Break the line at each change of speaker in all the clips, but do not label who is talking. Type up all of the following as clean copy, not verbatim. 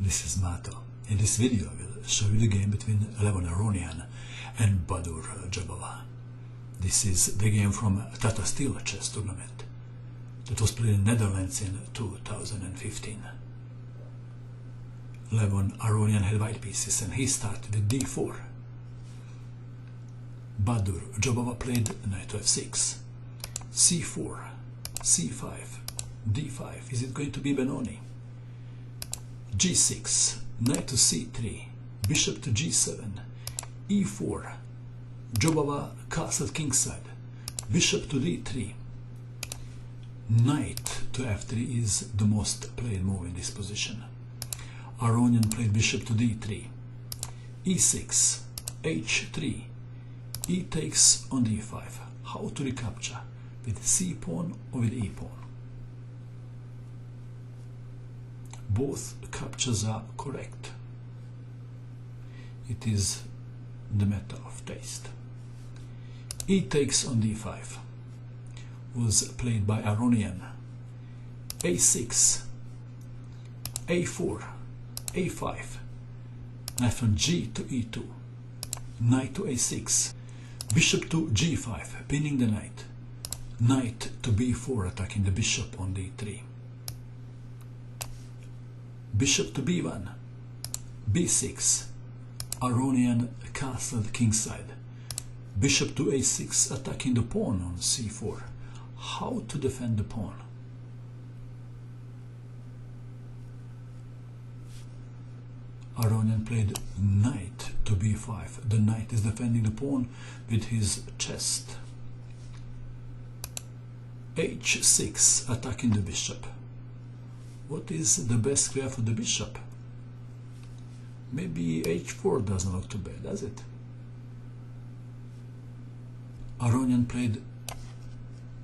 This is Mato. In this video I will show you the game between Levon Aronian and Baadur Jobava. This is the game from Tata Steel chess tournament that was played in Netherlands in 2015. Levon Aronian had white pieces and he started with d4. Baadur Jobava played knight to f6, c4, c5, d5. Is it going to be Benoni? g6, knight to c3, bishop to g7, e4, Jobava castled kingside, bishop to d3. Knight to f3 is the most played move in this position. Aronian played bishop to d3, e6, h3, e takes on d5. How to recapture? With c pawn or with e pawn? Both captures are correct. It is the matter of taste. E takes on d5 was played by Aronian. a6, a4, a5, knight from g to e2, knight to a6, bishop to g5, pinning the knight, knight to b4, attacking the bishop on d3, bishop to b1, b6, Aronian castled kingside, bishop to a6, attacking the pawn on c4. How to defend the pawn? Aronian played knight to b5. The knight is defending the pawn with his chest. h6, attacking the bishop. What is the best square for the bishop? Maybe h4 doesn't look too bad, does it? Aronian played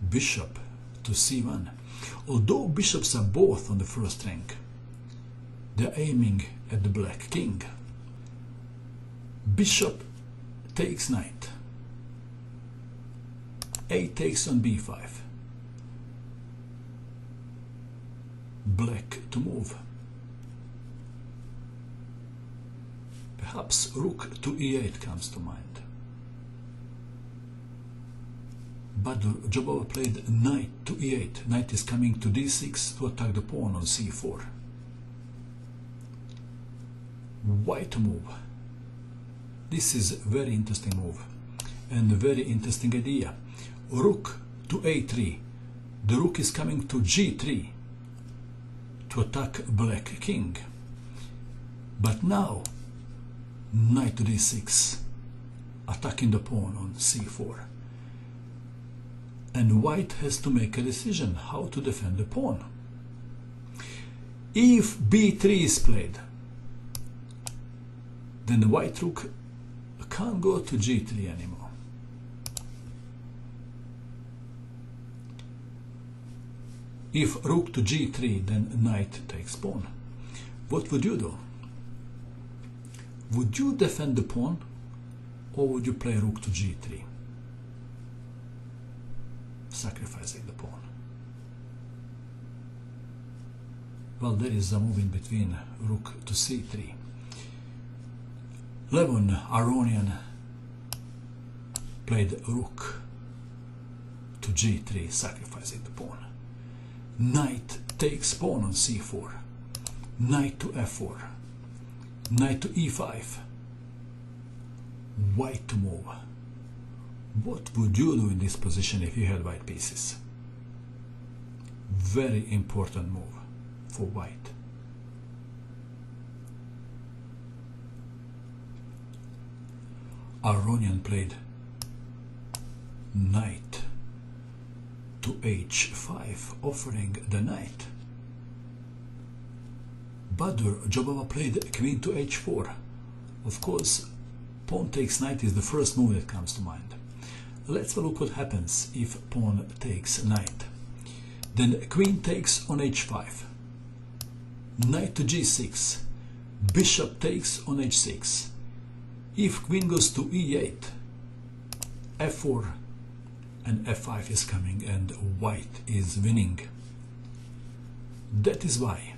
bishop to c1. Although bishops are both on the first rank, they are aiming at the black king. Bishop takes knight. A takes on b5. Black to move. Perhaps rook to e8 comes to mind. Baadur Jobava played knight to e8. Knight is coming to d6 to attack the pawn on c4. White to move. This is a very interesting move and a very interesting idea. Rook to a3. The rook is coming to g3 to attack black king. But now knight to d6, attacking the pawn on c4. And white has to make a decision how to defend the pawn. If b3 is played, then the white rook can't go to g3 anymore. If rook to g3, then knight takes pawn. What would you do? Would you defend the pawn or would you play rook to g3? Sacrificing the pawn. Well, there is a move in between rook to c3. Levon Aronian played rook to g3, sacrificing the pawn. Knight takes pawn on c4. Knight to f4. Knight to e5. White to move. What would you do in this position if you had white pieces? Very important move for white. Aronian played knight to h5, offering the knight. Baadur Jobava played queen to h4. Of course, pawn takes knight is the first move that comes to mind. Let's look what happens if pawn takes knight. Then queen takes on h5, knight to g6, bishop takes on h6. If queen goes to e8, f4 and f5 is coming and white is winning. That is why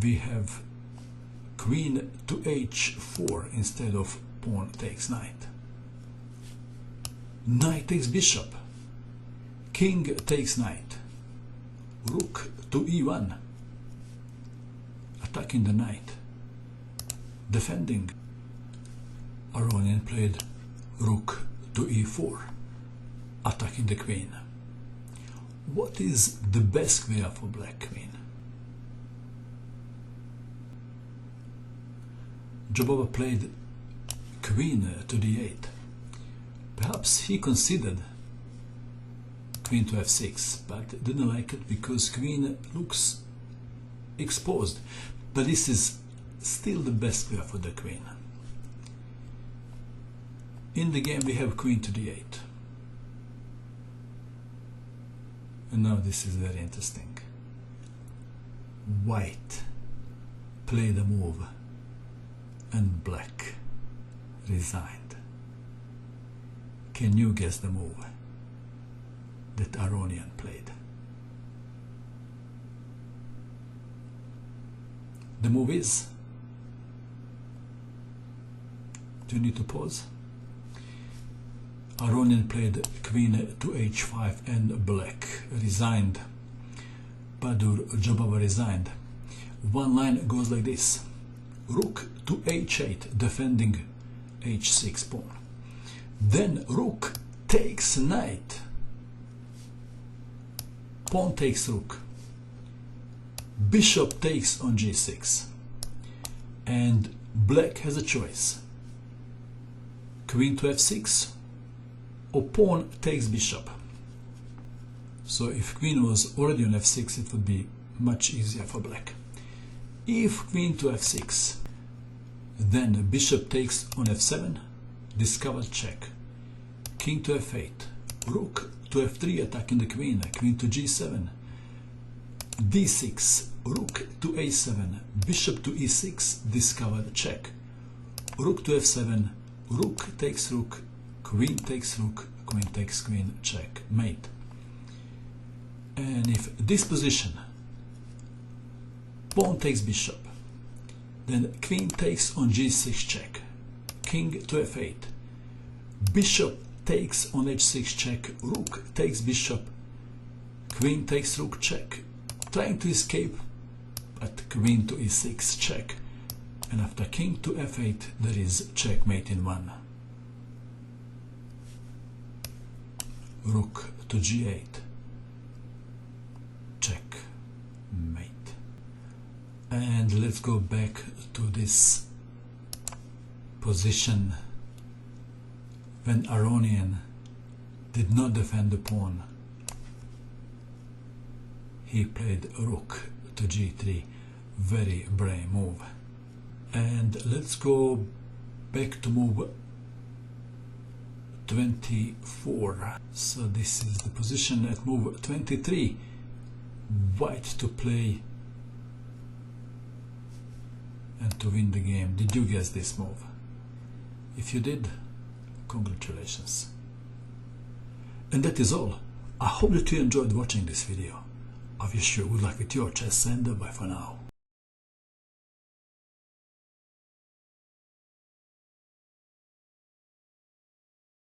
we have queen to h4 instead of pawn takes knight. Knight takes bishop, king takes knight, rook to e1, attacking the knight, defending. Aronian played rook to e4, attacking the queen. What is the best square for black queen? Jobava played queen to d8. Perhaps he considered queen to f6, but didn't like it because queen looks exposed. But this is still the best square for the queen. In the game we have queen to d8. And now this is very interesting. White played a move and black resigned. Can you guess the move that Aronian played? The move is... Do you need to pause? Aronian played queen to h5 and black resigned. Baadur Jobava resigned. One line goes like this: rook to h8, defending h6 pawn. Then rook takes knight, pawn takes rook, bishop takes on g6, and black has a choice: queen to f6 or pawn takes bishop. So if queen was already on f6, it would be much easier for black. If queen to f6, then bishop takes on f7, discovered check. King to f8, rook to f3 attacking the queen, queen to g7, d6, rook to a7, bishop to e6, discovered check. Rook to f7, rook takes rook, queen takes rook, queen takes queen, check, mate. And if this position, pawn takes bishop, then queen takes on g6 check, king to f8, bishop takes on h6 check, rook takes bishop, queen takes rook check, trying to escape, but queen to e6 check, and after king to f8 there is checkmate in one. Rook to g8, check, mate. And let's go back to this position when Aronian did not defend the pawn. He played rook to g3, very brave move. And let's go back to move 24. So this is the position at move 23. White to play and to win the game. Did you guess this move? If you did, congratulations. And that is all. I hope that you enjoyed watching this video. I wish you good luck with your chess, and bye for now.